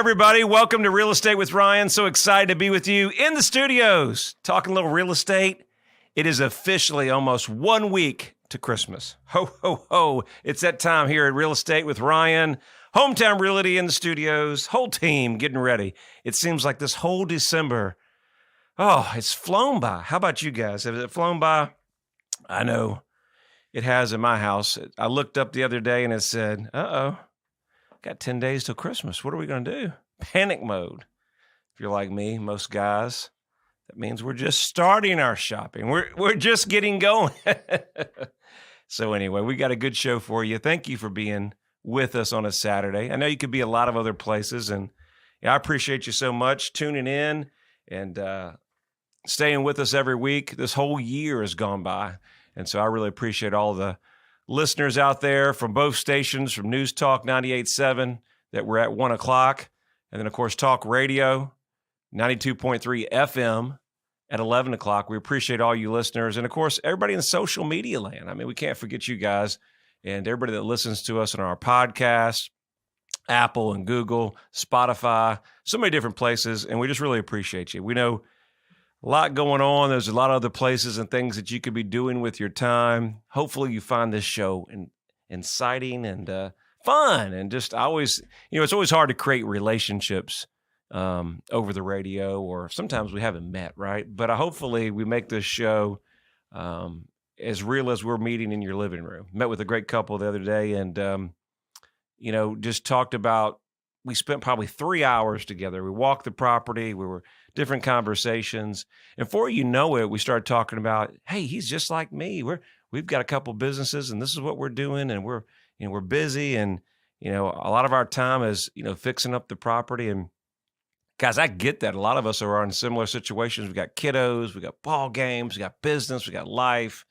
everybody. Welcome to Real Estate with Ryan. So excited to be with you in the studios, talking a little real estate. It is officially almost 1 week to Christmas. Ho, ho, ho. It's that time here at Real Estate with Ryan. Hometown Realty in the studios. Whole team getting ready. It seems like this whole December, it's flown by. How about you guys? Has it flown by? I know it has in my house. I looked up the other day and it said, got 10 days till Christmas. What are we going to do? Panic mode. If you're like me, most guys, that means we're just starting our shopping. We're just getting going. So anyway, we got a good show for you. Thank you for being with us on a Saturday. I know you could be a lot of other places, and I appreciate you so much tuning in and staying with us every week. This whole year has gone by, and so I really appreciate all the listeners out there from both stations, from News Talk 98.7 that we're at 1 o'clock, and then, of course, Talk Radio 92.3 FM at 11 o'clock. We appreciate all you listeners, and, of course, everybody in social media land. I mean, we can't forget you guys and everybody that listens to us on our podcast, Apple and Google, Spotify, so many different places, and we just really appreciate you. We know a lot going on. There's a lot of other places and things that you could be doing with your time. Hopefully you find this show inciting and fun. And just always, it's always hard to create relationships over the radio, or sometimes we haven't met, right? But hopefully we make this show as real as we're meeting in your living room. Met with a great couple the other day and, just talked about, we spent probably 3 hours together. We walked the property. We were different conversations. And before you know it, we started talking about, hey, he's just like me. We've got a couple businesses and this is what we're doing. And we're busy. And, a lot of our time is, fixing up the property. And guys, I get that. A lot of us are in similar situations. We got kiddos, we got ball games, we got business, we got life,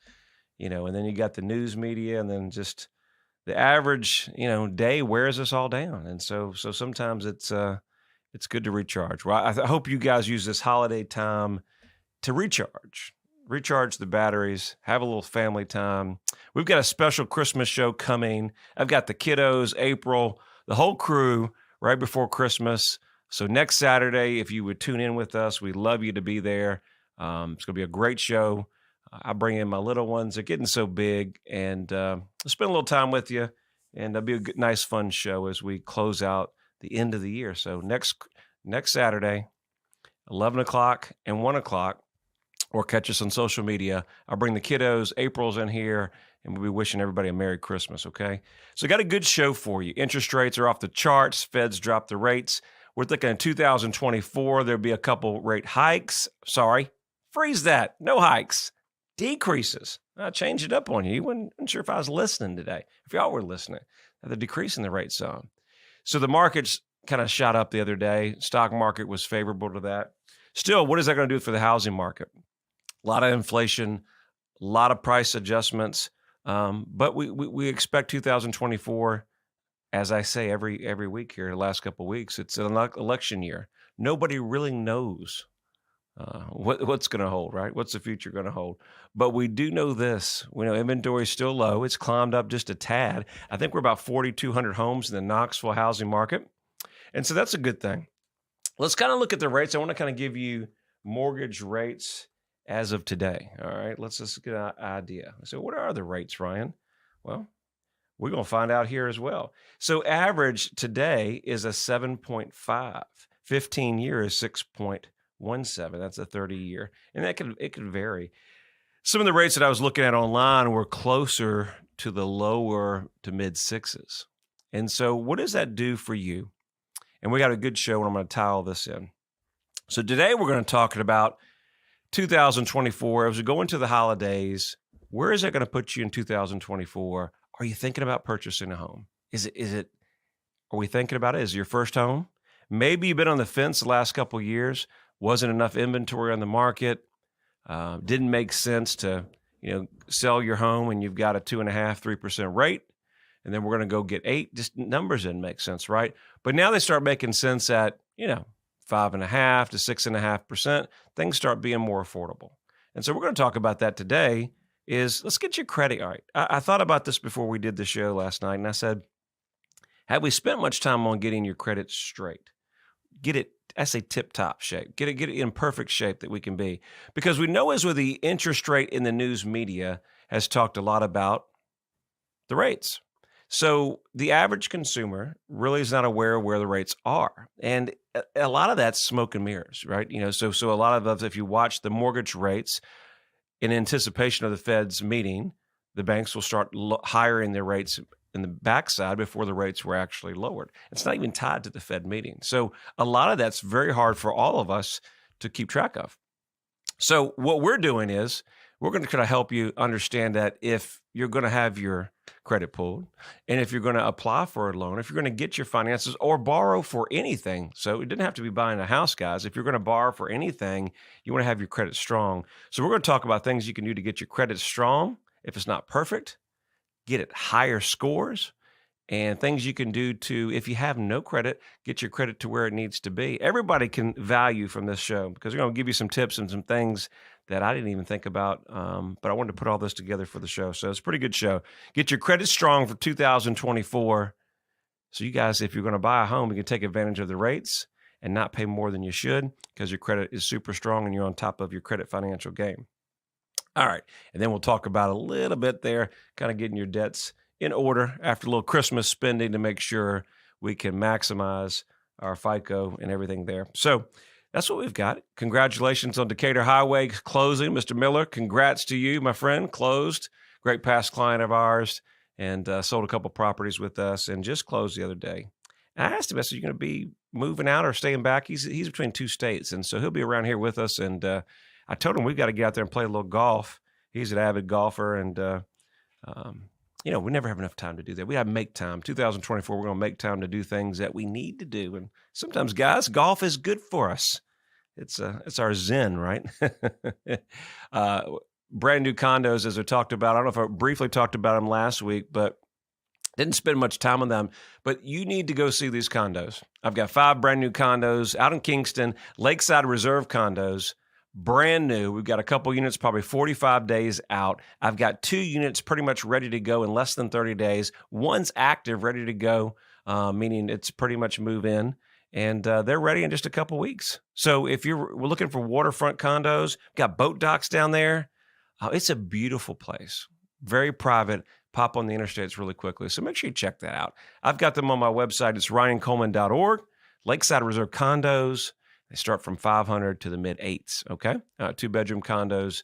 and then you got the news media, and then just the average, day wears us all down. And so sometimes it's good to recharge. Well, I hope you guys use this holiday time to recharge the batteries, have a little family time. We've got a special Christmas show coming. I've got the kiddos, April, the whole crew right before Christmas. So next Saturday, if you would tune in with us, we'd love you to be there. It's going to be a great show. I bring in my little ones. They're getting so big, and I'll spend a little time with you, and it'll be a good, nice, fun show as we close out the end of the year. So next Saturday, 11 o'clock and 1 o'clock, or catch us on social media. I'll bring the kiddos. April's in here, and we'll be wishing everybody a Merry Christmas, okay? So got a good show for you. Interest rates are off the charts. Feds dropped the rates. We're thinking in 2024, there'll be a couple rate hikes. Sorry, freeze that. No hikes. Decreases. I changed it up on you. You wasn't sure if I was listening today. If y'all were listening, they're decreasing the rate some. So the markets kind of shot up the other day. Stock market was favorable to that. Still, what is that going to do for the housing market? A lot of inflation, a lot of price adjustments. But we expect 2024, as I say every week here, the last couple of weeks, it's an election year. Nobody really knows what's going to hold, right? What's the future going to hold? But we do know this. We know inventory is still low. It's climbed up just a tad. I think we're about 4,200 homes in the Knoxville housing market. And so that's a good thing. Let's kind of look at the rates. I want to kind of give you mortgage rates as of today. All right, let's just get an idea. So what are the rates, Ryan? Well, we're going to find out here as well. So average today is a 7.5. 15-year is 6.17. That's a 30-year. And it could vary. Some of the rates that I was looking at online were closer to the lower to mid sixes. And so what does that do for you? And we got a good show, and I'm going to tie all this in. So today we're going to talk about 2024. As we go into the holidays, where is that going to put you in 2024? Are you thinking about purchasing a home? Are we thinking about it? Is it your first home? Maybe you've been on the fence the last couple of years. Wasn't enough inventory on the market. Didn't make sense to, sell your home and you've got a 2.5-3% rate. And then we're going to go get 8. Just numbers didn't make sense, right? But now they start making sense at, 5.5 to 6.5%. Things start being more affordable. And so we're going to talk about that today. Let's get your credit right. I thought about this before we did the show last night, and I said, have we spent much time on getting your credit straight? get it, I say tip-top shape. Get it in perfect shape that we can be. Because we know as with the interest rate in the news media has talked a lot about the rates. So the average consumer really is not aware of where the rates are. And a lot of that's smoke and mirrors, right? So a lot of us, if you watch the mortgage rates in anticipation of the Fed's meeting, the banks will start hiring their rates in the backside before the rates were actually lowered. It's not even tied to the Fed meeting. So a lot of that's very hard for all of us to keep track of. So what we're doing is we're going to try to help you understand that if you're going to have your credit pulled, and if you're going to apply for a loan, if you're going to get your finances or borrow for anything, so it didn't have to be buying a house, guys. If you're going to borrow for anything, you want to have your credit strong. So we're going to talk about things you can do to get your credit strong. If it's not perfect, get it higher scores, and things you can do to, if you have no credit, get your credit to where it needs to be. Everybody can value from this show because we're going to give you some tips and some things that I didn't even think about, but I wanted to put all this together for the show. So it's a pretty good show. Get your credit strong for 2024. So you guys, if you're going to buy a home, you can take advantage of the rates and not pay more than you should because your credit is super strong and you're on top of your credit financial game. All right. And then we'll talk about a little bit there, kind of getting your debts in order after a little Christmas spending to make sure we can maximize our FICO and everything there. So that's what we've got. Congratulations on Decatur Highway closing. Mr. Miller, congrats to you, my friend. Closed. Great past client of ours and sold a couple properties with us and just closed the other day. And I asked him, I said, you going to be moving out or staying back? He's between two states, and so he'll be around here with us. And I told him we've got to get out there and play a little golf. He's an avid golfer, and we never have enough time to do that. We got to make time. 2024, we're going to make time to do things that we need to do. And sometimes, guys, golf is good for us. It's our zen, right? Brand new condos, as I talked about. I don't know if I briefly talked about them last week, but didn't spend much time on them. But you need to go see these condos. I've got 5 brand new condos out in Kingston, Lakeside Reserve condos. Brand new. We've got a couple units, probably 45 days out. I've got 2 units pretty much ready to go in less than 30 days. One's active, ready to go, meaning it's pretty much move in. And they're ready in just a couple weeks. So if we're looking for waterfront condos, got boat docks down there. It's a beautiful place. Very private. Pop on the interstates really quickly. So make sure you check that out. I've got them on my website. It's ryancoleman.org. Lakeside Reserve condos. They start from 500 to the mid-8s, okay? 2-bedroom condos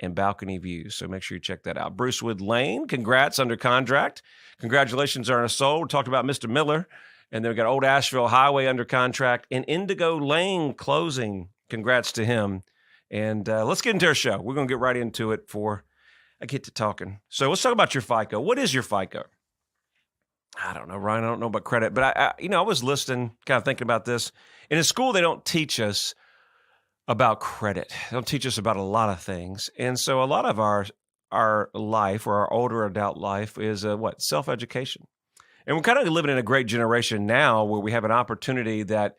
and balcony views. So make sure you check that out. Brucewood Lane, congrats, under contract. Congratulations on a sold. We talked about Mr. Miller. And then we got Old Asheville Highway under contract and Indigo Lane closing. Congrats to him. And let's get into our show. We're going to get right into it before I get to talking. So let's talk about your FICO. What is your FICO? I don't know, Ryan. I don't know about credit, but I was listening, kind of thinking about this. In school, they don't teach us about credit. They don't teach us about a lot of things. And so a lot of our life, or our older adult life, is self-education. And we're kind of living in a great generation now where we have an opportunity that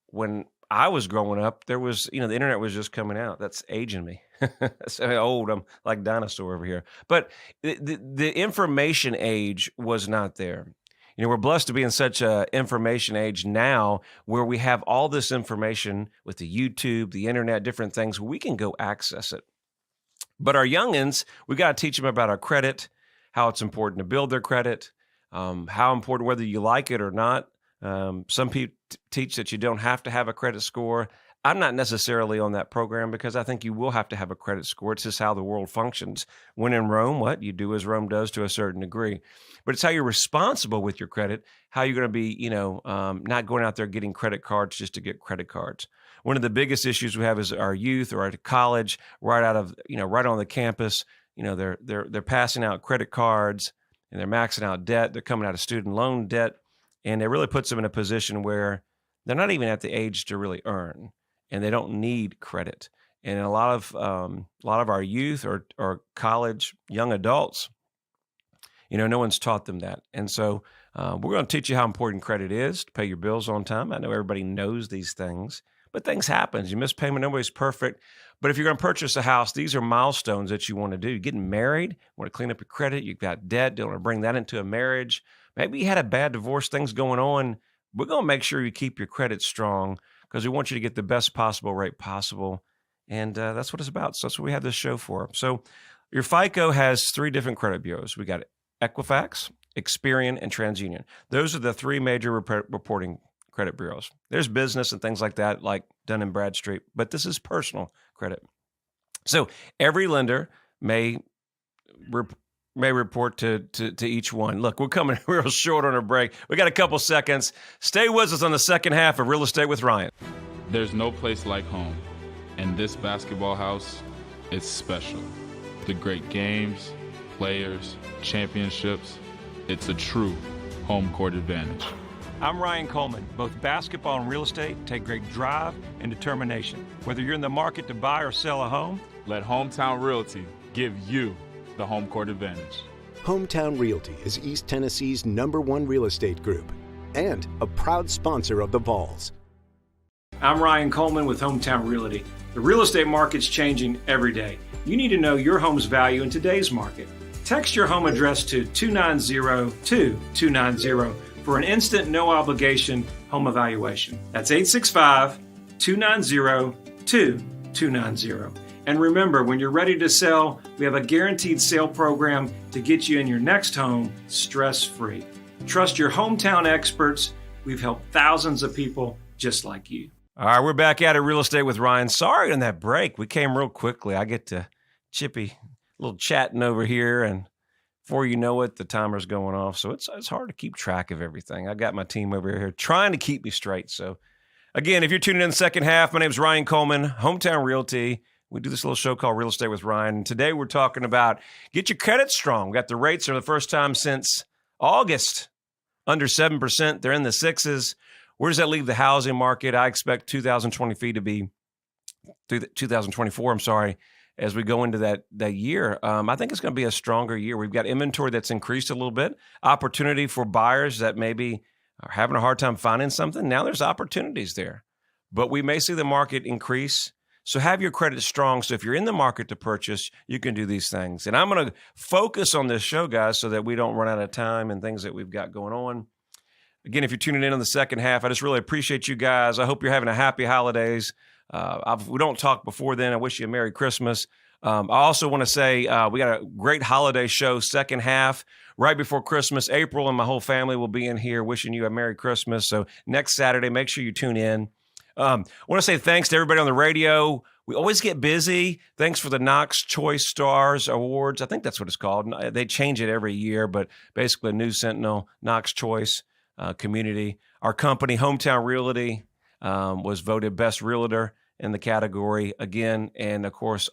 when I was growing up, there was, the internet was just coming out. That's aging me. So old, I'm like dinosaur over here. But the information age was not there. We're blessed to be in such an information age now where we have all this information with the YouTube, the internet, different things. We can go access it. But our youngins, we got to teach them about our credit, how it's important to build their credit, how important, whether you like it or not. Some people teach that you don't have to have a credit score. I'm not necessarily on that program because I think you will have to have a credit score. It's just how the world functions. When in Rome, what you do as Rome does to a certain degree. But it's how you're responsible with your credit, how you're going to be, not going out there getting credit cards just to get credit cards. One of the biggest issues we have is our youth or at college, right on the campus. They're passing out credit cards and they're maxing out debt. They're coming out of student loan debt, and it really puts them in a position where they're not even at the age to really earn, and they don't need credit. And a lot of our youth or college young adults, no one's taught them that. And so we're going to teach you how important credit is to pay your bills on time. I know everybody knows these things, but things happen. You miss payment, nobody's perfect. But if you're going to purchase a house, these are milestones that you want to do. You're getting married, want to clean up your credit, you've got debt, don't want to bring that into a marriage. Maybe you had a bad divorce, things going on we're going to make sure you keep your credit strong because we want you to get the best possible rate possible. And that's what it's about. So that's what we have this show for. So your FICO has 3 different credit bureaus. We got Equifax, Experian, and TransUnion. Those are the 3 major reporting credit bureaus. There's business and things like that, like Dun & Bradstreet, but this is personal credit. So every lender may report to each one. Look, we're coming real short on our break. We got a couple seconds. Stay with us on the second half of Real Estate with Ryan. There's no place like home, and this basketball house is special. The great games, players, championships, it's a true home court advantage. I'm Ryan Coleman. Both basketball and real estate take great drive and determination. Whether you're in the market to buy or sell a home, let Hometown Realty give you the home court advantage. Hometown Realty is East Tennessee's #1 real estate group and a proud sponsor of the Vols. I'm Ryan Coleman with Hometown Realty. The real estate market's changing every day. You need to know your home's value in today's market. Text your home address to 290-2290 for an instant, no obligation home evaluation. That's 865-290-2290. And remember, when you're ready to sell, we have a guaranteed sale program to get you in your next home stress-free. Trust your hometown experts. We've helped thousands of people just like you. All right, we're back at it, Real Estate with Ryan. Sorry on that break. We came real quickly. I get to Chippy, a little chatting over here, and before you know it, the timer's going off. So it's hard to keep track of everything. I got my team over here trying to keep me straight. So again, if you're tuning in the second half, my name is Ryan Coleman, Hometown Realty. We do this little show called Real Estate with Ryan. And today we're talking about get your credit strong. We got the rates for the first time since August, under 7%. They're in the 6s. Where does that leave the housing market? I expect 2024 to be, as we go into that year. I think it's going to be a stronger year. We've got inventory that's increased a little bit, opportunity for buyers that maybe are having a hard time finding something. Now there's opportunities there, but we may see the market increase. So have your credit strong. So if you're in the market to purchase, you can do these things. And I'm going to focus on this show, guys, so that we don't run out of time and things that we've got going on. Again, if you're tuning in on the second half, I just really appreciate you guys. I hope you're having a happy holidays. We don't talk before then. I wish you a Merry Christmas. I also want to say we got a great holiday show, second half, right before Christmas. April and my whole family will be in here wishing you a Merry Christmas. So next Saturday, make sure you tune in. I want to say thanks to everybody on the radio. We always get busy. Thanks for the Knox Choice Stars Awards. I think that's what it's called. They change it every year, but basically News Sentinel, Knox Choice community. Our company, Hometown Realty, was voted Best Realtor in the category again. And of course,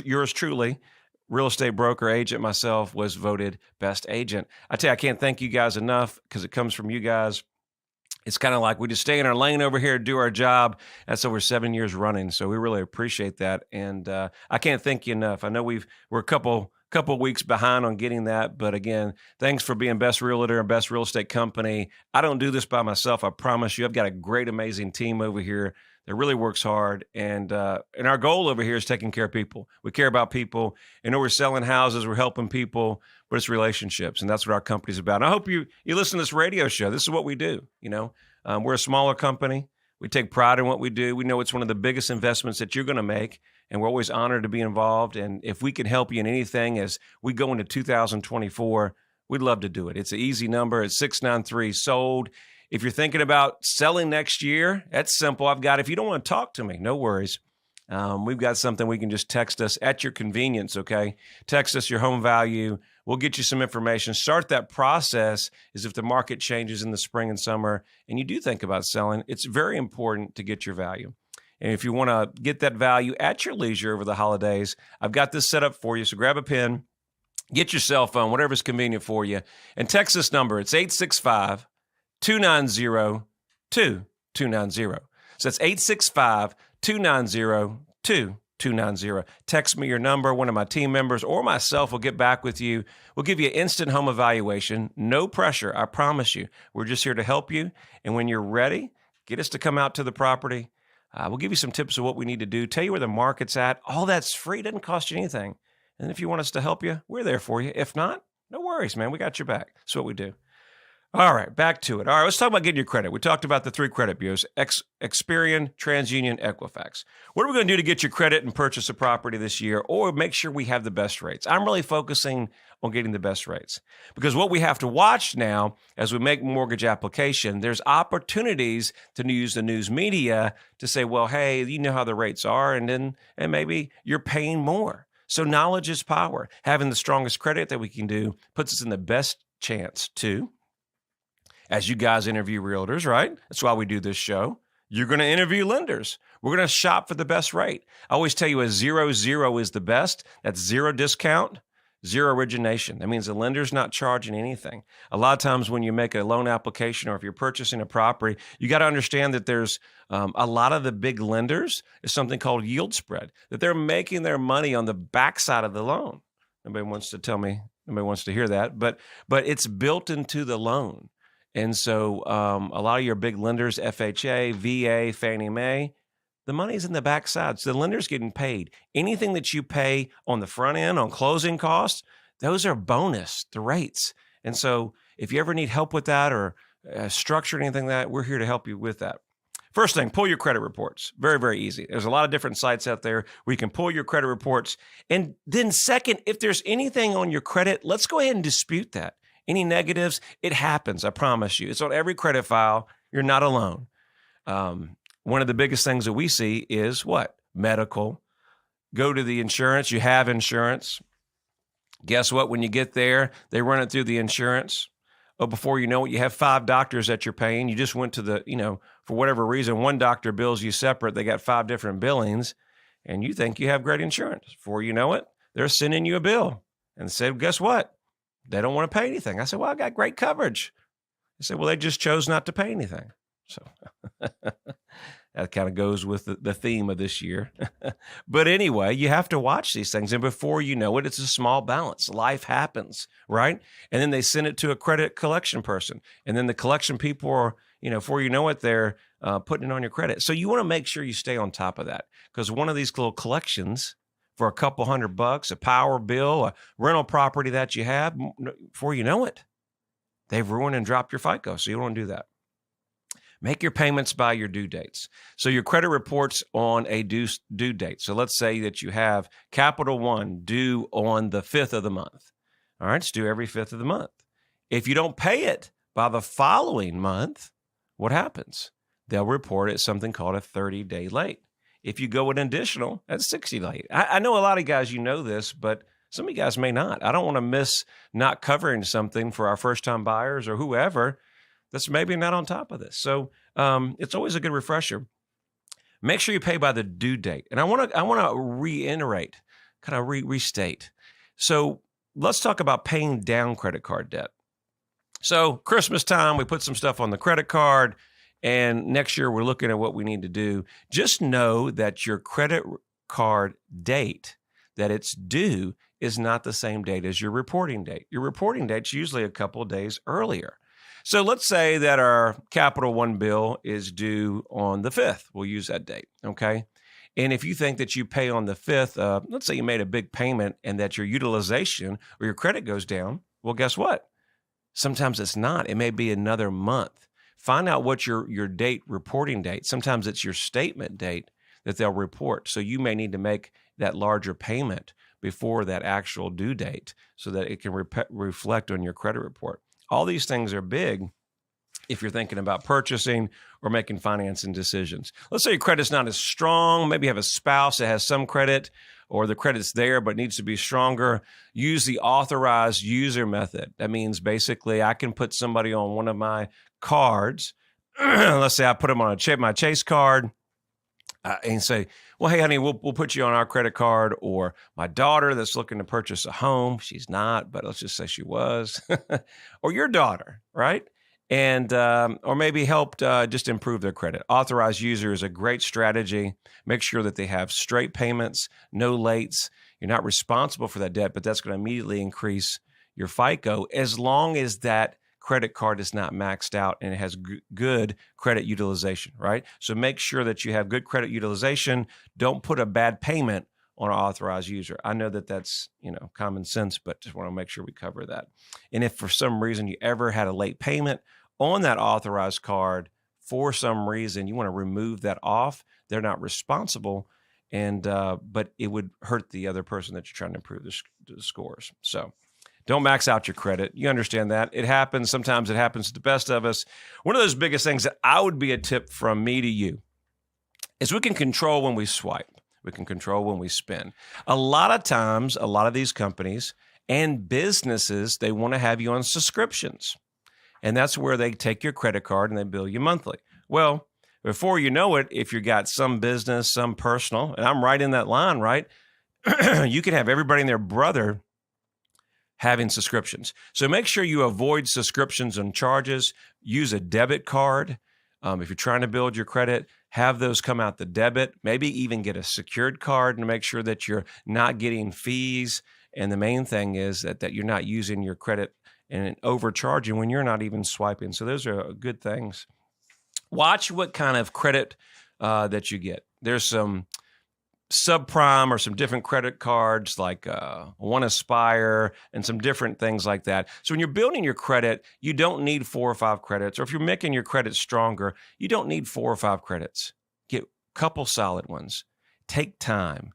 yours truly, real estate broker agent myself, was voted Best Agent. I tell you, I can't thank you guys enough because it comes from you guys. It's kind of like we just stay in our lane over here, do our job. That's over 7 years running. So we really appreciate that. And I can't thank you enough. I know we're a couple weeks behind on getting that. But again, thanks for being Best Realtor and Best Real Estate Company. I don't do this by myself. I promise you. I've got a great, amazing team over here that really works hard. And our goal over here is taking care of people. We care about people. You know, we're selling houses, we're helping people, but it's relationships. And that's what our company's about. And I hope you listen to this radio show. This is what we do. You know, we're a smaller company. We take pride in what we do. We know it's one of the biggest investments that you're going to make. And we're always honored to be involved. And if we can help you in anything as we go into 2024, we'd love to do it. It's an easy number. It's 693-SOLD. If you're thinking about selling next year, that's simple. If you don't want to talk to me, no worries. We've got something we can just text us at your convenience, okay? Text us your home value. We'll get you some information. Start that process as if the market changes in the spring and summer and you do think about selling. It's very important to get your value. And if you want to get that value at your leisure over the holidays, I've got this set up for you. So grab a pen, get your cell phone, whatever's convenient for you, and text this number. It's 865-290-2290. So that's 865-290-2290. Text me your number. One of my team members or myself will get back with you. We'll give you an instant home evaluation. No pressure, I promise you. We're just here to help you. And when you're ready, get us to come out to the property. We'll give you some tips of what we need to do, tell you where the market's at. All that's free. Doesn't cost you anything. And if you want us to help you, we're there for you. If not, no worries, man. We got your back. That's what we do. All right, back to it. All right, let's talk about getting your credit. We talked about the 3 credit bureaus, Experian, TransUnion, Equifax. What are we going to do to get your credit and purchase a property this year, or make sure we have the best rates? I'm really focusing on getting the best rates, because what we have to watch now as we make mortgage application, there's opportunities to use the news media to say, well, hey, you know how the rates are, and maybe you're paying more. So knowledge is power. Having the strongest credit that we can do puts us in the best chance to, as you guys interview realtors, right? That's why we do this show. You're going to interview lenders. We're going to shop for the best rate. I always tell you a 0-0 is the best. That's 0 discount, 0 origination. That means the lender's not charging anything. A lot of times when you make a loan application or if you're purchasing a property, you got to understand that there's a lot of the big lenders is something called yield spread, that they're making their money on the backside of the loan. Nobody wants to tell me, nobody wants to hear that, but it's built into the loan. And so a lot of your big lenders, FHA, VA, Fannie Mae, the money's in the backside. So the lender's getting paid. Anything that you pay on the front end, on closing costs, those are bonus, the rates. And so if you ever need help with that or structure anything like that, we're here to help you with that. First thing, pull your credit reports. Very, very easy. There's a lot of different sites out there where you can pull your credit reports. And then second, if there's anything on your credit, let's go ahead and dispute that. Any negatives, it happens, I promise you. It's on every credit file. You're not alone. One of the biggest things that we see is what? Medical. Go to the insurance. You have insurance. Guess what? When you get there, they run it through the insurance. Oh, before you know it, you have 5 doctors that you're paying. You just went to the, for whatever reason, one doctor bills you separate. They got 5 different billings, and you think you have great insurance. Before you know it, they're sending you a bill and said, guess what? They don't want to pay anything. I said, well, I got great coverage. They said, well, they just chose not to pay anything. So that kind of goes with the theme of this year. But anyway, you have to watch these things. And before you know it, it's a small balance. Life happens, right? And then they send it to a credit collection person. And then the collection people are, before you know it, they're putting it on your credit. So you want to make sure you stay on top of that, because one of these little collections for a couple $100, a power bill, a rental property that you have, before you know it, they've ruined and dropped your FICO. So you don't want to do that. Make your payments by your due dates. So your credit report's on a due date. So let's say that you have Capital One due on the 5th of the month. All right, it's due every 5th of the month. If you don't pay it by the following month, what happens? They'll report it something called a 30-day late. If you go an additional, that's 60 late. I know a lot of guys, this, but some of you guys may not. I don't want to miss not covering something for our first-time buyers or whoever that's maybe not on top of this. So it's always a good refresher. Make sure you pay by the due date. And I want to reiterate, kind of restate. So let's talk about paying down credit card debt. So Christmas time, we put some stuff on the credit card. And next year, we're looking at what we need to do. Just know that your credit card date that it's due is not the same date as your reporting date. Your reporting date's usually a couple of days earlier. So let's say that our Capital One bill is due on the 5th. We'll use that date, okay? And if you think that you pay on the 5th, let's say you made a big payment and that your utilization or your credit goes down, well, guess what? Sometimes it's not. It may be another month. Find out what your reporting date. Sometimes it's your statement date that they'll report. So you may need to make that larger payment before that actual due date so that it can reflect on your credit report. All these things are big if you're thinking about purchasing or making financing decisions. Let's say your credit's not as strong. Maybe you have a spouse that has some credit, or the credit's there but needs to be stronger. Use the authorized user method. That means basically I can put somebody on one of my cards. Let's say I put them on my Chase card and say, well, hey, honey, we'll put you on our credit card. Or my daughter that's looking to purchase a home. She's not, but let's just say she was. Or your daughter, right? And or maybe helped just improve their credit. Authorized user is a great strategy. Make sure that they have straight payments, no lates. You're not responsible for that debt, but that's going to immediately increase your FICO as long as that credit card is not maxed out and it has good credit utilization, right? So make sure that you have good credit utilization. Don't put a bad payment on an authorized user. I know that that's, common sense, but just want to make sure we cover that. And if for some reason you ever had a late payment on that authorized card, for some reason you want to remove that off, they're not responsible, but it would hurt the other person that you're trying to improve the scores. So don't max out your credit. You understand that. It happens. Sometimes it happens to the best of us. One of those biggest things that I would be a tip from me to you is we can control when we swipe. We can control when we spend. A lot of times, a lot of these companies and businesses, they want to have you on subscriptions. And that's where they take your credit card and they bill you monthly. Well, before you know it, if you got some business, some personal, and I'm right in that line, right? You can have everybody and their brother having subscriptions. So make sure you avoid subscriptions and charges. Use a debit card. If you're trying to build your credit, have those come out the debit. Maybe even get a secured card to make sure that you're not getting fees. And the main thing is that you're not using your credit and overcharging when you're not even swiping. So those are good things. Watch what kind of credit that you get. There's some subprime or some different credit cards like One Aspire and some different things like that. So when you're building your credit, you don't need 4 or 5 credits. Or if you're making your credit stronger, you don't need 4 or 5 credits. Get a couple solid ones. Take time.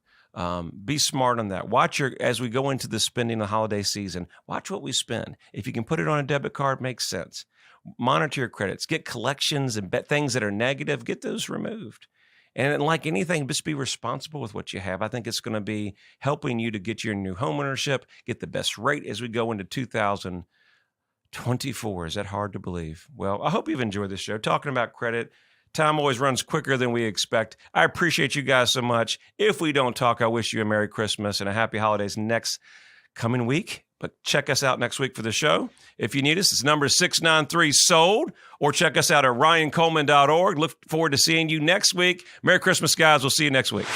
Be smart on that. As we go into the spending the holiday season, watch what we spend. If you can put it on a debit card, makes sense. Monitor your credits. Get collections and things that are negative. Get those removed. And like anything, just be responsible with what you have. I think it's going to be helping you to get your new home ownership, get the best rate as we go into 2024. Is that hard to believe? Well, I hope you've enjoyed this show. Talking about credit. Time always runs quicker than we expect. I appreciate you guys so much. If we don't talk, I wish you a Merry Christmas and a Happy Holidays next coming week. But check us out next week for the show. If you need us, it's number 693-SOLD, or check us out at ryancoleman.org. Look forward to seeing you next week. Merry Christmas, guys. We'll see you next week.